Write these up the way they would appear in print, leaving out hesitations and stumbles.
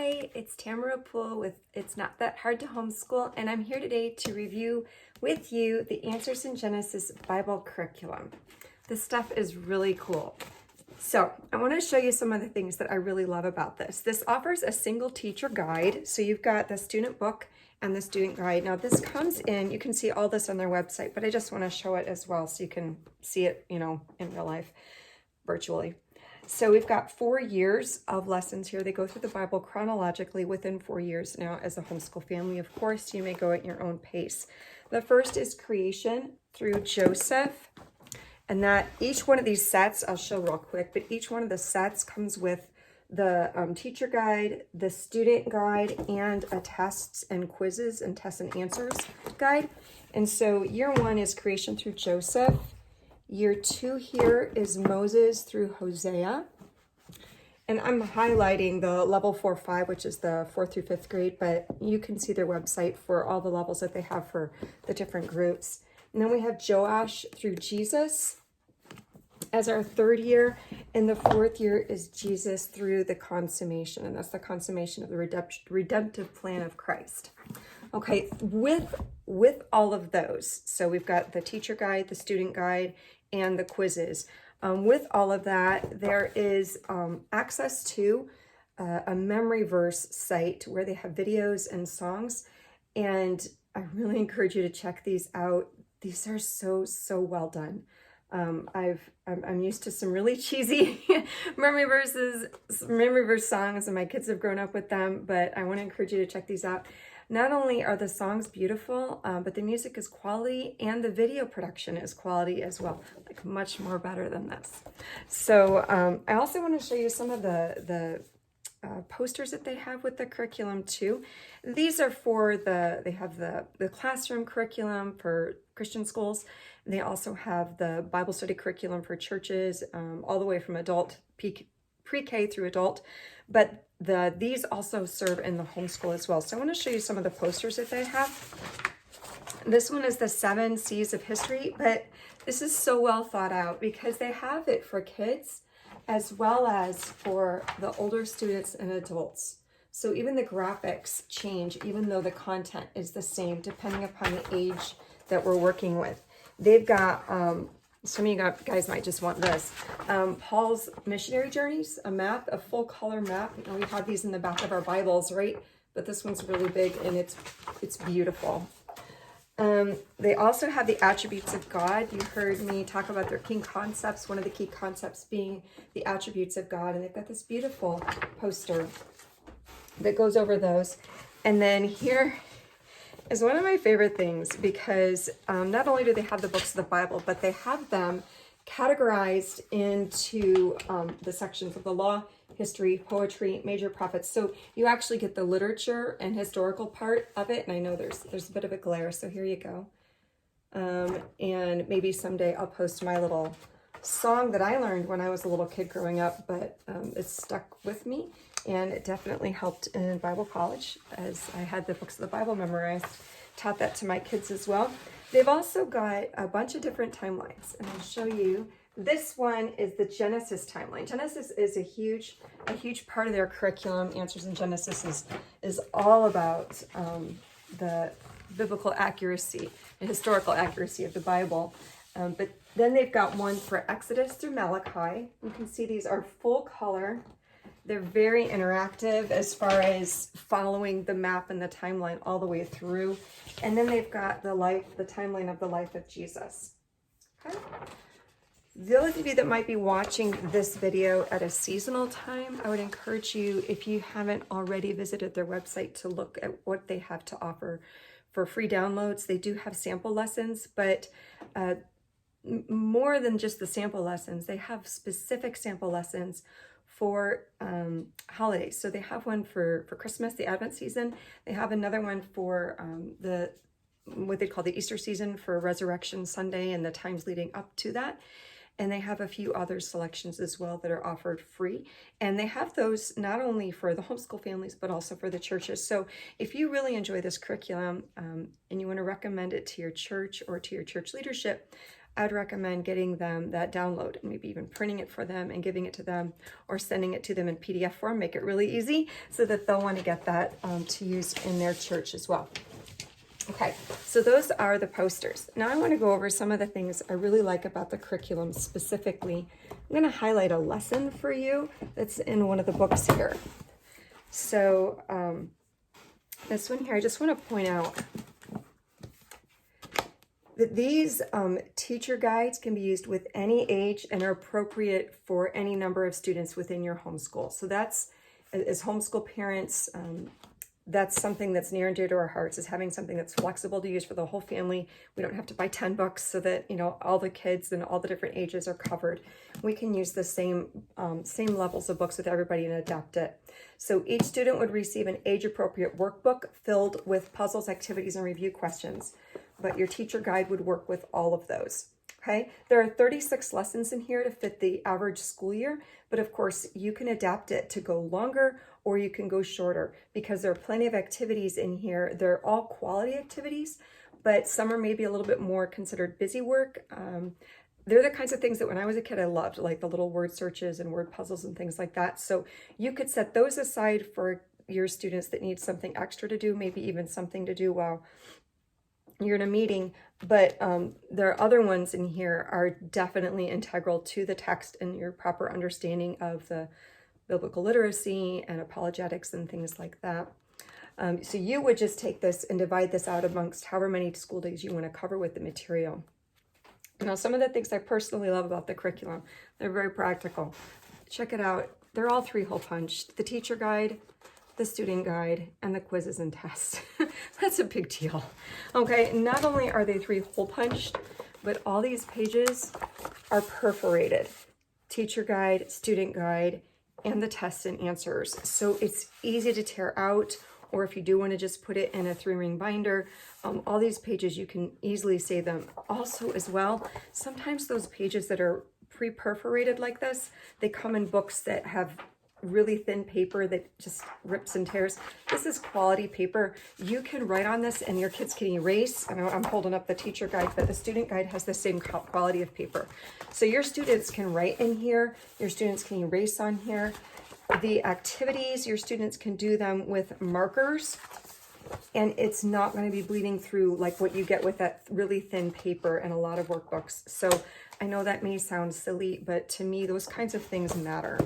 Hi, it's Tamara Poole with It's Not That Hard to Homeschool, and I'm here today to review with you the Answers in Genesis Bible curriculum. This stuff is really cool. So I want to show you some of the things that I really love about this. This offers a single teacher guide. So you've got the student book and the student guide. Now this comes in, you can see all this on their website, but I just want to show it as well so you can see it, in real life, virtually. So we've got 4 years of lessons here. They go through the Bible chronologically within 4 years. Now, as a homeschool family, of course, you may go at your own pace. The first is creation through Joseph. And that each one of these sets, I'll show real quick, but each one of the sets comes with the teacher guide, the student guide, and a tests and quizzes and tests and answers guide. And so year 1 is creation through Joseph. Year 2 here is Moses through Hosea. And I'm highlighting the level 4-5, which is the 4th through 5th grade, but you can see their website for all the levels that they have for the different groups. And then we have Joash through Jesus as our 3rd year. And the 4th year is Jesus through the consummation. And that's the consummation of the redemptive plan of Christ. Okay, with all of those, so we've got the teacher guide, the student guide, and the quizzes. With all of that, there is access to a memory verse site where they have videos and songs, and I really encourage you to check these out. These are so well done. I'm used to some really cheesy memory verse songs, and my kids have grown up with them, but I want to encourage you to check these out. Not only are the songs beautiful, but the music is quality and the video production is quality as well, like much more better than this. So I also want to show you some of the posters that they have with the curriculum too. These are for they have the classroom curriculum for Christian schools. They also have the Bible study curriculum for churches, all the way from adult, pre-K through adult, but these also serve in the homeschool as well. So I want to show you some of the posters that they have. This one is the 7 C's of history, but this is so well thought out because they have it for kids as well as for the older students and adults. So even the graphics change, even though the content is the same, depending upon the age that we're working with. They've got, some of you guys might just want this, Paul's missionary journeys, a map, a full color map. We have these in the back of our Bibles, right? But this one's really big and it's beautiful. They also have the attributes of God. You heard me talk about their key concepts, one of the key concepts being the attributes of God. And they've got this beautiful poster that goes over those. And then here is one of my favorite things because not only do they have the books of the Bible, but they have them categorized into the sections of the law, history, poetry, major prophets. So you actually get the literature and historical part of it. And I know there's a bit of a glare, so here you go. And maybe someday I'll post my little song that I learned when I was a little kid growing up, but it's stuck with me. And it definitely helped in Bible college as I had the books of the Bible memorized. Taught that to my kids as well. They've also got a bunch of different timelines, and I'll show you. This one is the Genesis timeline. Genesis is a huge part of their curriculum. Answers in Genesis is all about the biblical accuracy and historical accuracy of the Bible. But then they've got one for Exodus through Malachi. You can see these are full color. They're very interactive as far as following the map and the timeline all the way through. And then they've got the timeline of the life of Jesus. Okay. Those of you that might be watching this video at a seasonal time, I would encourage you, if you haven't already visited their website, to look at what they have to offer for free downloads. They do have sample lessons, but more than just the sample lessons, they have specific sample lessons for holidays. So they have one for Christmas, the Advent season. They have another one for what they call the Easter season, for Resurrection Sunday and the times leading up to that. And they have a few other selections as well that are offered free. And they have those not only for the homeschool families, but also for the churches. So if you really enjoy this curriculum and you want to recommend it to your church or to your church leadership, I'd recommend getting them that download and maybe even printing it for them and giving it to them, or sending it to them in PDF form. Make it really easy so that they'll want to get that to use in their church as well. Okay, so those are the posters. Now I want to go over some of the things I really like about the curriculum specifically. I'm going to highlight a lesson for you that's in one of the books here. So this one here, I just want to point out that these teacher guides can be used with any age and are appropriate for any number of students within your homeschool. So that's, as homeschool parents, that's something that's near and dear to our hearts, is having something that's flexible to use for the whole family. We don't have to buy 10 books so that, you know, all the kids and all the different ages are covered. We can use the same levels of books with everybody and adapt it. So each student would receive an age-appropriate workbook filled with puzzles, activities, and review questions. But your teacher guide would work with all of those. Okay, there are 36 lessons in here to fit the average school year, but of course you can adapt it to go longer or you can go shorter, because there are plenty of activities in here. They're all quality activities, but some are maybe a little bit more considered busy work. They're the kinds of things that when I was a kid I loved, like the little word searches and word puzzles and things like that. So you could set those aside for your students that need something extra to do, maybe even something to do while you're in a meeting. But there are other ones in here are definitely integral to the text and your proper understanding of the biblical literacy and apologetics and things like that. So you would just take this and divide this out amongst however many school days you want to cover with the material. Now, some of the things I personally love about the curriculum, they're very practical. Check it out. They're all 3-hole punched. The teacher guide, the student guide, and the quizzes and tests. That's a big deal. Okay, not only are they 3-hole punched, but all these pages are perforated. Teacher guide, student guide, and the tests and answers. So it's easy to tear out, or if you do want to just put it in a 3-ring binder, all these pages, you can easily save them. Also as well, sometimes those pages that are pre-perforated like this, they come in books that have really thin paper that just rips and tears. This is quality paper. You can write on this and your kids can erase. I know I'm holding up the teacher guide, but the student guide has the same quality of paper. So your students can write in here, your students can erase on here. The activities, your students can do them with markers, and it's not going to be bleeding through like what you get with that really thin paper and a lot of workbooks. So I know that may sound silly, but to me, those kinds of things matter.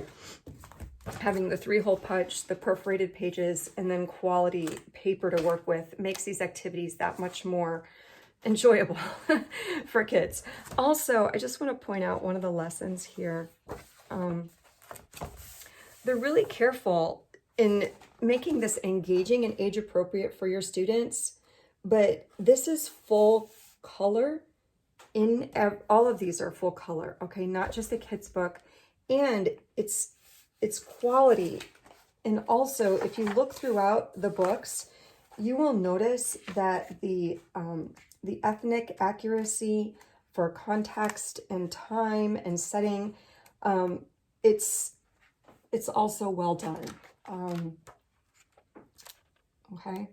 Having the 3-hole punch, the perforated pages, and then quality paper to work with makes these activities that much more enjoyable for kids. Also, I just want to point out one of the lessons here. They're really careful in making this engaging and age appropriate for your students, but this is full color. All of these are full color, okay? Not just the kids book, and it's quality. And also, if you look throughout the books, you will notice that the ethnic accuracy for context and time and setting, it's also well done. Okay,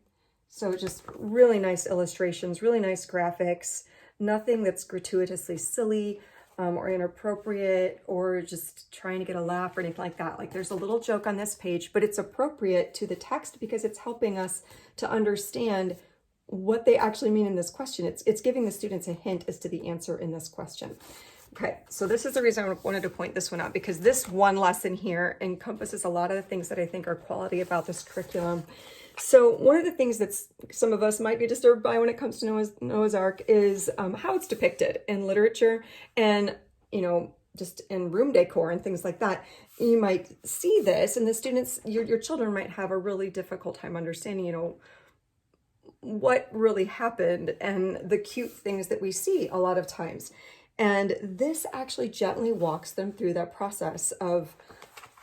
so just really nice illustrations, really nice graphics, nothing that's gratuitously silly or inappropriate or just trying to get a laugh or anything like that. Like there's a little joke on this page, but it's appropriate to the text because it's helping us to understand what they actually mean in this question. It's giving the students a hint as to the answer in this question. Okay, so this is the reason I wanted to point this one out, because this one lesson here encompasses a lot of the things that I think are quality about this curriculum. So one of the things that some of us might be disturbed by when it comes to Noah's Ark is how it's depicted in literature and, you know, just in room decor and things like that. You might see this and the students, your children might have a really difficult time understanding, you know, what really happened and the cute things that we see a lot of times. And this actually gently walks them through that process of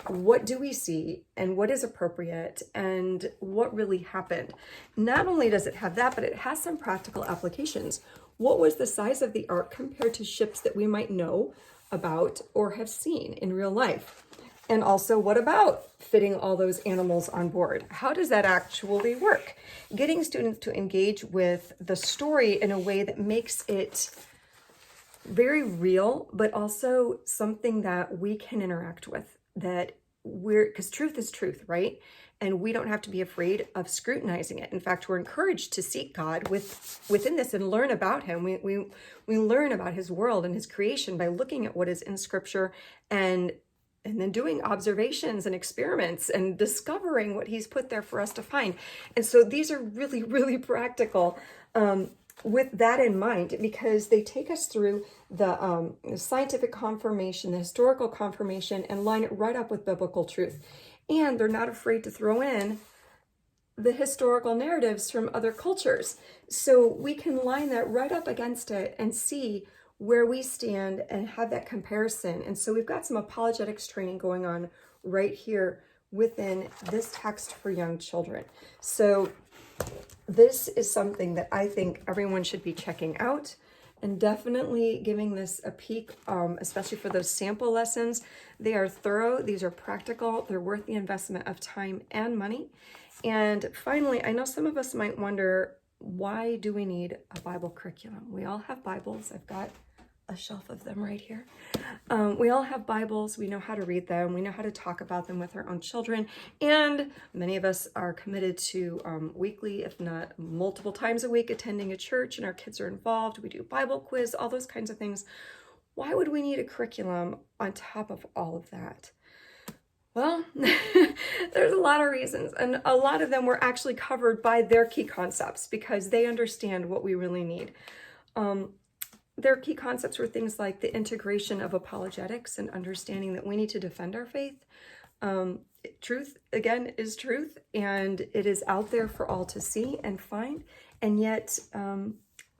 what do we see and what is appropriate and what really happened. Not only does it have that, but it has some practical applications. What was the size of the ark compared to ships that we might know about or have seen in real life? And also, what about fitting all those animals on board? How does that actually work? Getting students to engage with the story in a way that makes it very real, but also something that we can interact with, that because truth is truth, right? And we don't have to be afraid of scrutinizing it. In fact, we're encouraged to seek God within this and learn about him. We learn about his world and his creation by looking at what is in scripture and then doing observations and experiments and discovering what he's put there for us to find. And so these are really, really practical with that in mind, because they take us through the scientific confirmation, the historical confirmation, and line it right up with biblical truth. And they're not afraid to throw in the historical narratives from other cultures. So we can line that right up against it and see where we stand and have that comparison. And so we've got some apologetics training going on right here within this text for young children. So this is something that I think everyone should be checking out, and definitely giving this a peek, especially for those sample lessons. They are thorough, these are practical, they're worth the investment of time and money. And finally, I know some of us might wonder, why do we need a Bible curriculum? We all have Bibles. I've got a shelf of them right here. We all have Bibles. We know how to read them. We know how to talk about them with our own children. And many of us are committed to weekly, if not multiple times a week, attending a church, and our kids are involved. We do Bible quiz, all those kinds of things. Why would we need a curriculum on top of all of that? Well, there's a lot of reasons, and a lot of them were actually covered by their key concepts because they understand what we really need. Their key concepts were things like the integration of apologetics and understanding that we need to defend our faith. Truth, again, is truth, and it is out there for all to see and find, and yet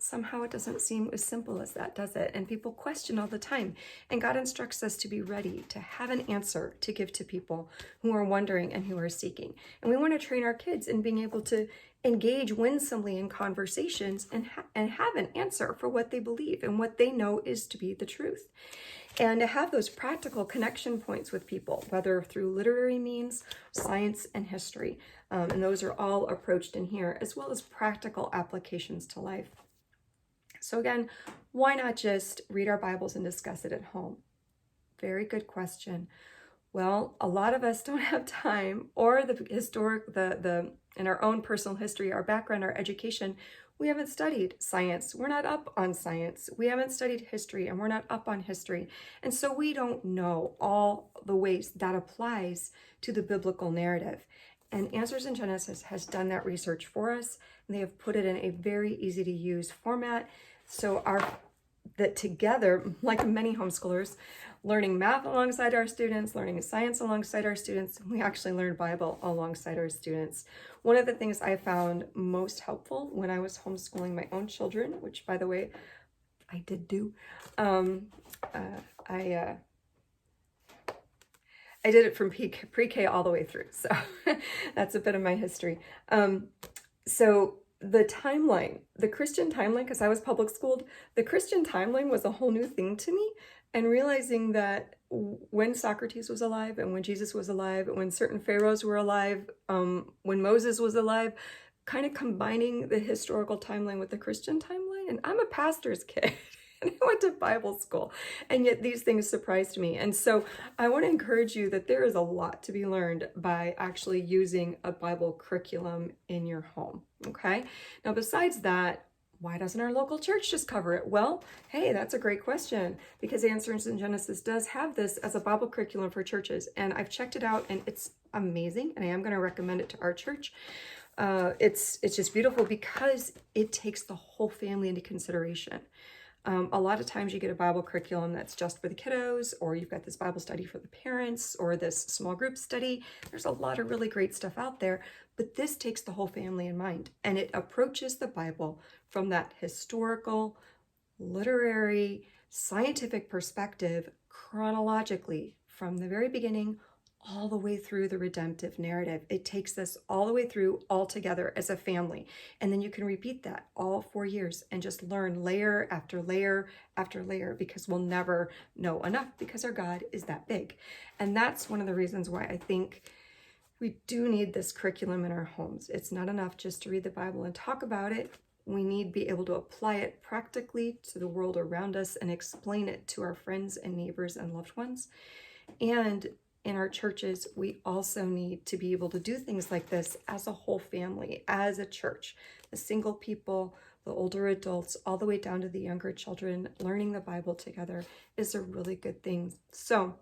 somehow it doesn't seem as simple as that, does it? And people question all the time, and God instructs us to be ready to have an answer to give to people who are wondering and who are seeking. And we want to train our kids in being able to engage winsomely in conversations and have an answer for what they believe and what they know is to be the truth. And to have those practical connection points with people, whether through literary means, science, and history. And those are all approached in here, as well as practical applications to life. So again, why not just read our Bibles and discuss it at home? Very good question. Well, a lot of us don't have time, or in our own personal history, our background, our education, we haven't studied science. We're not up on science. We haven't studied history, and we're not up on history. And so we don't know all the ways that applies to the biblical narrative. And Answers in Genesis has done that research for us, and they have put it in a very easy to use format. So that together, like many homeschoolers, learning math alongside our students, learning science alongside our students, we actually learn Bible alongside our students. One of the things I found most helpful when I was homeschooling my own children, which, by the way, I did do, I did it from pre-K all the way through, so that's a bit of my history. So the timeline, the Christian timeline, because I was public schooled, the Christian timeline was a whole new thing to me. And realizing that when Socrates was alive and when Jesus was alive, when certain pharaohs were alive, when Moses was alive, kind of combining the historical timeline with the Christian timeline. And I'm a pastor's kid. And I went to Bible school, and yet these things surprised me. And so I want to encourage you that there is a lot to be learned by actually using a Bible curriculum in your home, okay? Now, besides that, why doesn't our local church just cover it? Well, hey, that's a great question, because Answers in Genesis does have this as a Bible curriculum for churches, and I've checked it out, and it's amazing, and I am going to recommend it to our church. It's just beautiful because it takes the whole family into consideration. A lot of times you get a Bible curriculum that's just for the kiddos, or you've got this Bible study for the parents, or this small group study. There's a lot of really great stuff out there, but this takes the whole family in mind, and it approaches the Bible from that historical, literary, scientific perspective, chronologically, from the very beginning all the way through the redemptive narrative. It takes this all the way through, all together as a family. And then you can repeat that all 4 years and just learn layer after layer after layer, because we'll never know enough, because our God is that big. And that's one of the reasons why I think we do need this curriculum in our homes. It's not enough just to read the Bible and talk about it. We need to be able to apply it practically to the world around us and explain it to our friends and neighbors and loved ones. And in our churches, we also need to be able to do things like this as a whole family, as a church. The single people, the older adults, all the way down to the younger children, learning the Bible together is a really good thing. So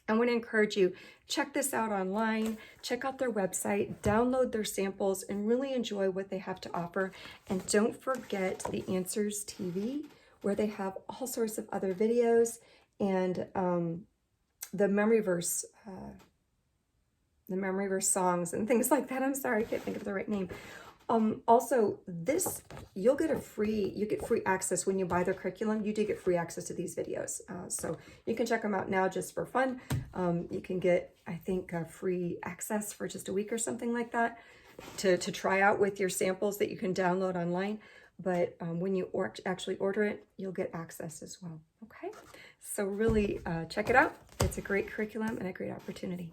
I want to encourage you, check this out online, check out their website, download their samples, and really enjoy what they have to offer. And don't forget the Answers TV, where they have all sorts of other videos and the memory verse songs and things like that. I'm sorry, I can't think of the right name. Also, this, you get free access when you buy their curriculum. You do get free access to these videos. So you can check them out now just for fun. You can get, I think, free access for just a week or something like that to try out with your samples that you can download online. But when you actually order it, you'll get access as well. Okay, so really check it out. It's a great curriculum and a great opportunity.